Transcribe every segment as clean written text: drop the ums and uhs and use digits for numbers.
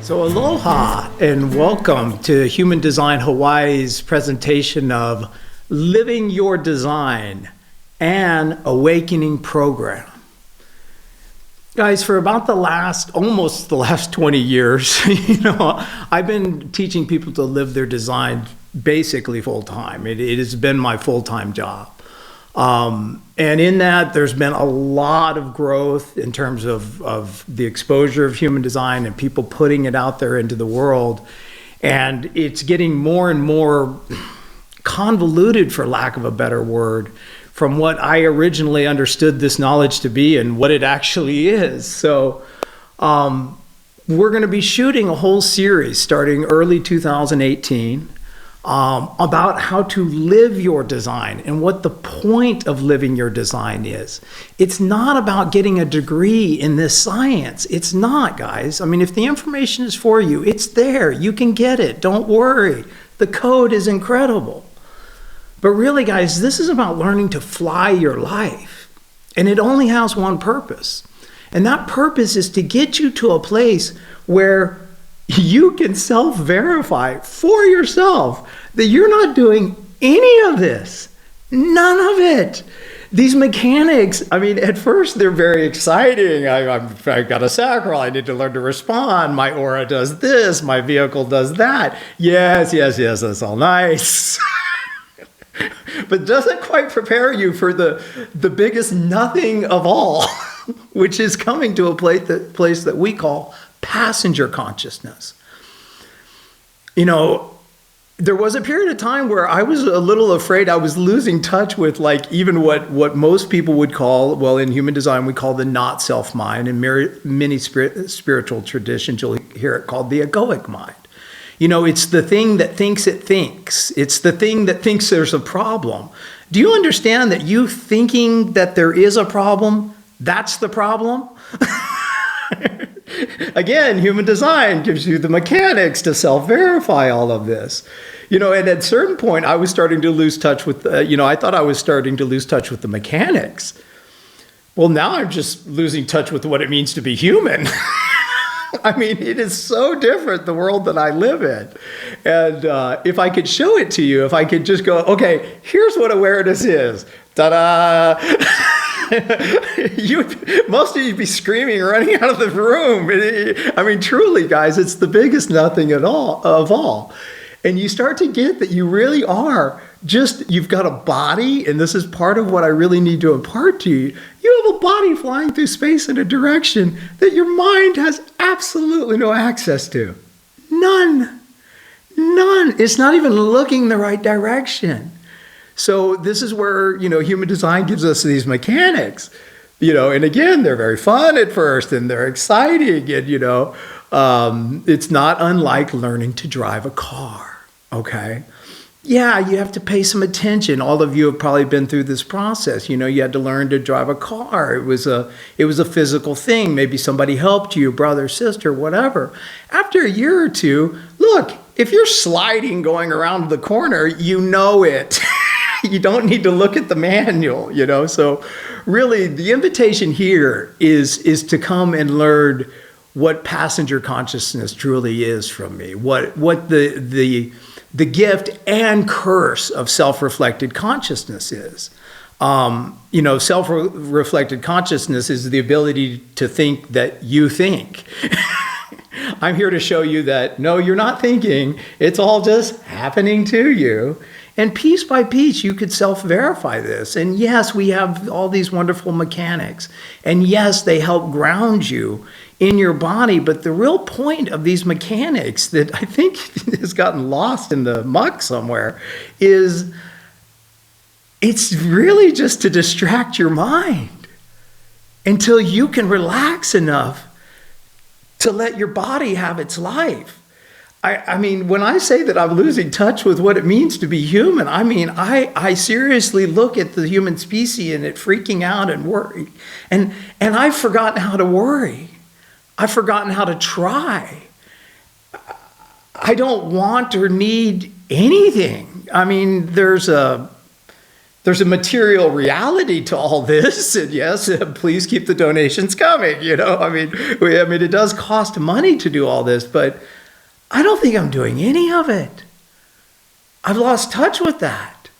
So aloha and welcome to Human Design Hawaii's presentation of Living Your Design, an Awakening Program. Guys, for about almost the last 20 years, I've been teaching people to live their design basically full time. It has been my full-time job. And in that, there's been a lot of growth in terms of the exposure of human design and people putting it out there into the world. And it's getting more and more convoluted, for lack of a better word, from what I originally understood this knowledge to be and what it actually is. So we're going to be shooting a whole series starting early 2018 about how to live your design and what the point of living your design is. It's not about getting a degree in this science. It's not, guys. I mean, if the information is for you, it's there. You can get it. Don't worry. The code is incredible. But really, guys, this is about learning to fly your life. And it only has one purpose. And that purpose is to get you to a place where you can self-verify for yourself that you're not doing any of this. None of it. These mechanics, I mean, at first they're very exciting. I've got a sacral, I need to learn to respond. My aura does this, my vehicle does that. Yes, that's all nice. But doesn't quite prepare you for the biggest nothing of all, which is coming to a place that we call passenger consciousness. There was a period of time where I was a little afraid I was losing touch with even what most people would call, well, in human design, we call the not self mind. In many spiritual traditions, you'll hear it called the egoic mind. It's the thing that thinks it thinks. It's the thing that thinks there's a problem. Do you understand that you thinking that there is a problem, that's the problem? Again, human design gives you the mechanics to self-verify all of this. And at a certain point, I was starting to lose touch with, I thought I was starting to lose touch with the mechanics. Well, now I'm just losing touch with what it means to be human. I mean, it is so different, the world that I live in. And if I could show it to you, if I could just go, okay, here's what awareness is. Ta-da! Most of you'd be screaming, running out of the room. I mean, truly, guys, it's the biggest nothing of all. And you start to get that you really are you've got a body, and this is part of what I really need to impart to you. You have a body flying through space in a direction that your mind has absolutely no access to. None. It's not even looking the right direction. So this is where, human design gives us these mechanics, and again, they're very fun at first and they're exciting. And, it's not unlike learning to drive a car. Okay. Yeah, you have to pay some attention. All of you have probably been through this process. You had to learn to drive a car. It was a physical thing. Maybe somebody helped you, brother, sister, whatever. After a year or two, look, if you're sliding going around the corner, you know it. You don't need to look at the manual, So really, the invitation here is to come and learn what passenger consciousness truly is from me. What the gift and curse of self-reflected consciousness is. Self-reflected consciousness is the ability to think that you think. I'm here to show you that, no, you're not thinking. It's all just happening to you. And piece by piece, you could self-verify this. And yes, we have all these wonderful mechanics. And yes, they help ground you in your body. But the real point of these mechanics that I think has gotten lost in the muck somewhere is it's really just to distract your mind until you can relax enough to let your body have its life. I mean, when I say that I'm losing touch with what it means to be human, I mean, I seriously look at the human species and it freaking out and worry. And I've forgotten how to worry. I've forgotten how to try. I don't want or need anything. I mean, there's a There's a material reality to all this, and yes, please keep the donations coming. I mean, it does cost money to do all this, but I don't think I'm doing any of it. I've lost touch with that.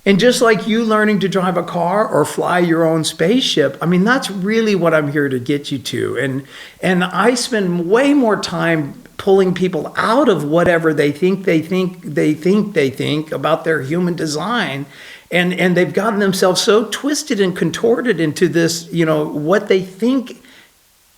And just like you learning to drive a car or fly your own spaceship, I mean, that's really what I'm here to get you to. And I spend way more time pulling people out of whatever they think about their human design. And they've gotten themselves so twisted and contorted into this, what they think,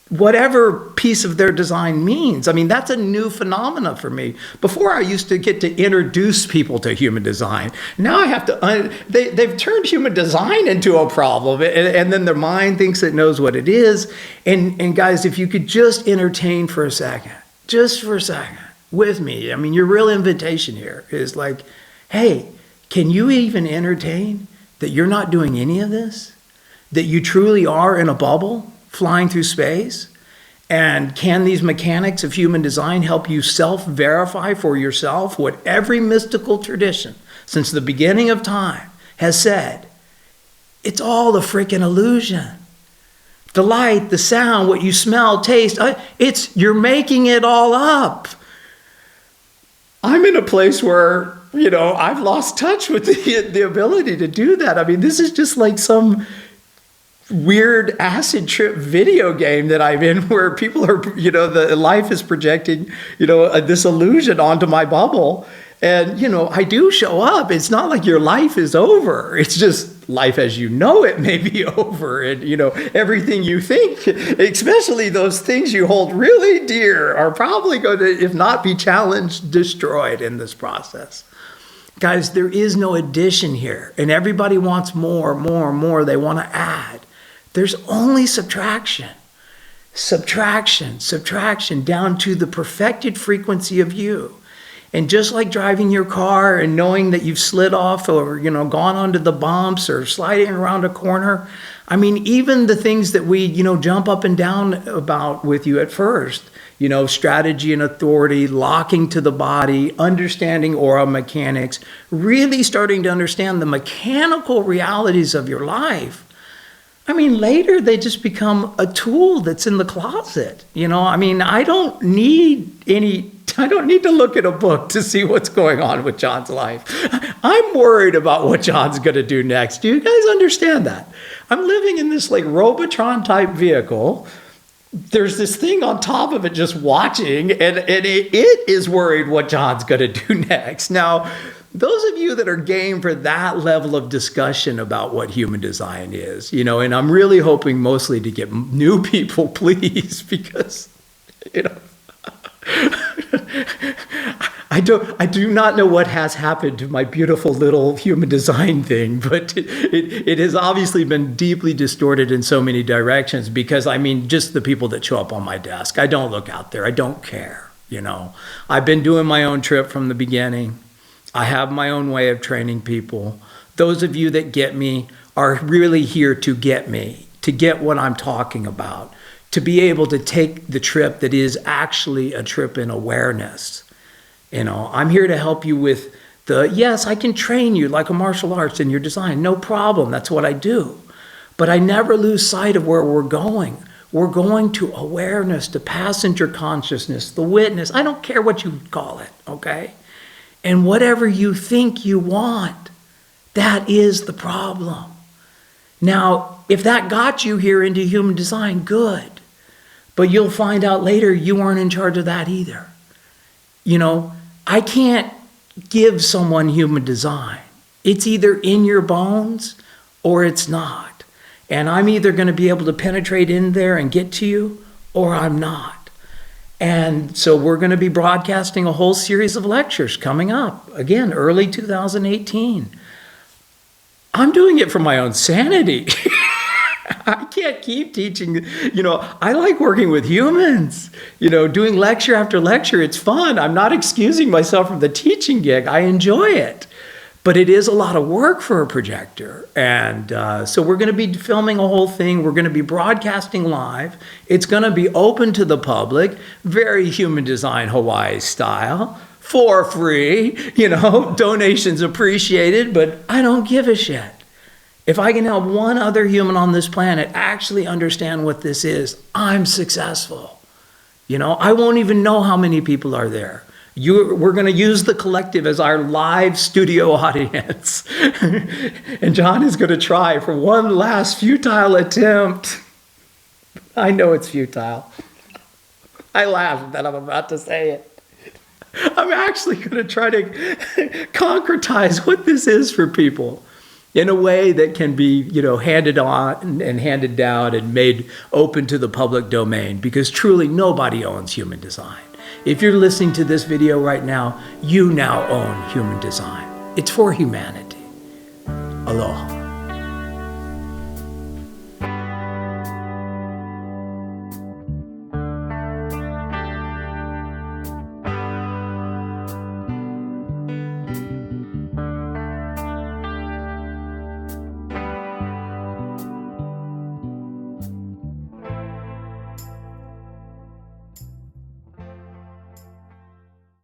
whatever piece of their design means. I mean, that's a new phenomena for me. Before, I used to get to introduce people to human design. Now I have to, they've turned human design into a problem, and then their mind thinks it knows what it is. And guys, if you could just entertain for a second, with me. I mean, your real invitation here is like, hey, can you even entertain that you're not doing any of this? That you truly are in a bubble flying through space? And can these mechanics of human design help you self-verify for yourself what every mystical tradition since the beginning of time has said? It's all a freaking illusion. The light, the sound, what you smell, taste, you're making it all up. I'm in a place where, I've lost touch with the ability to do that. I mean, this is just like some weird acid trip video game that I'm in where people are, the life is projecting, this illusion onto my bubble. And, I do show up. It's not like your life is over. It's just life as you know it may be over. And, everything you think, especially those things you hold really dear, are probably going to, if not be challenged, destroyed in this process. Guys, there is no addition here. And everybody wants more. They want to add. There's only subtraction down to the perfected frequency of you. And just like driving your car and knowing that you've slid off or, gone onto the bumps or sliding around a corner, I mean, even the things that we, jump up and down about with you at first, strategy and authority, locking to the body, understanding aura mechanics, really starting to understand the mechanical realities of your life. I mean, later they just become a tool that's in the closet. I don't need to look at a book to see what's going on with John's life. I'm worried about what John's going to do next. Do you guys understand that? I'm living in this like Robotron type vehicle. There's this thing on top of it just watching, and it is worried what John's going to do next. Now, those of you that are game for that level of discussion about what human design is, and I'm really hoping mostly to get new people, please, because, I do not know what has happened to my beautiful little human design thing, but it has obviously been deeply distorted in so many directions because, just the people that show up on my desk. I don't look out there. I don't care, I've been doing my own trip from the beginning. I have my own way of training people. Those of you that get me are really here to get me, to get what I'm talking about, to be able to take the trip that is actually a trip in awareness. I'm here to help you with yes, I can train you like a martial arts in your design. No problem. That's what I do. But I never lose sight of where we're going. We're going to awareness, to passenger consciousness, the witness. I don't care what you call it, okay? And whatever you think you want, that is the problem. Now, if that got you here into human design, good. But you'll find out later you weren't in charge of that either. I can't give someone human design. It's either in your bones or it's not. And I'm either going to be able to penetrate in there and get to you, or I'm not. And so we're going to be broadcasting a whole series of lectures coming up. Again, early 2018. I'm doing it for my own sanity. I can't keep teaching. I like working with humans. Doing lecture after lecture, it's fun. I'm not excusing myself from the teaching gig. I enjoy it. But it is a lot of work for a projector. And so we're going to be filming a whole thing. We're going to be broadcasting live. It's going to be open to the public, very Human Design Hawaii style, for free. Donations appreciated, but I don't give a shit. If I can help one other human on this planet actually understand what this is, I'm successful. I won't even know how many people are there. We're going to use the collective as our live studio audience. And John is going to try for one last futile attempt. I know it's futile. I laugh that I'm about to say it. I'm actually going to try to concretize what this is for people in a way that can be, handed on and handed down and made open to the public domain, because truly nobody owns human design. If you're listening to this video right now, you now own human design. It's for humanity. Aloha.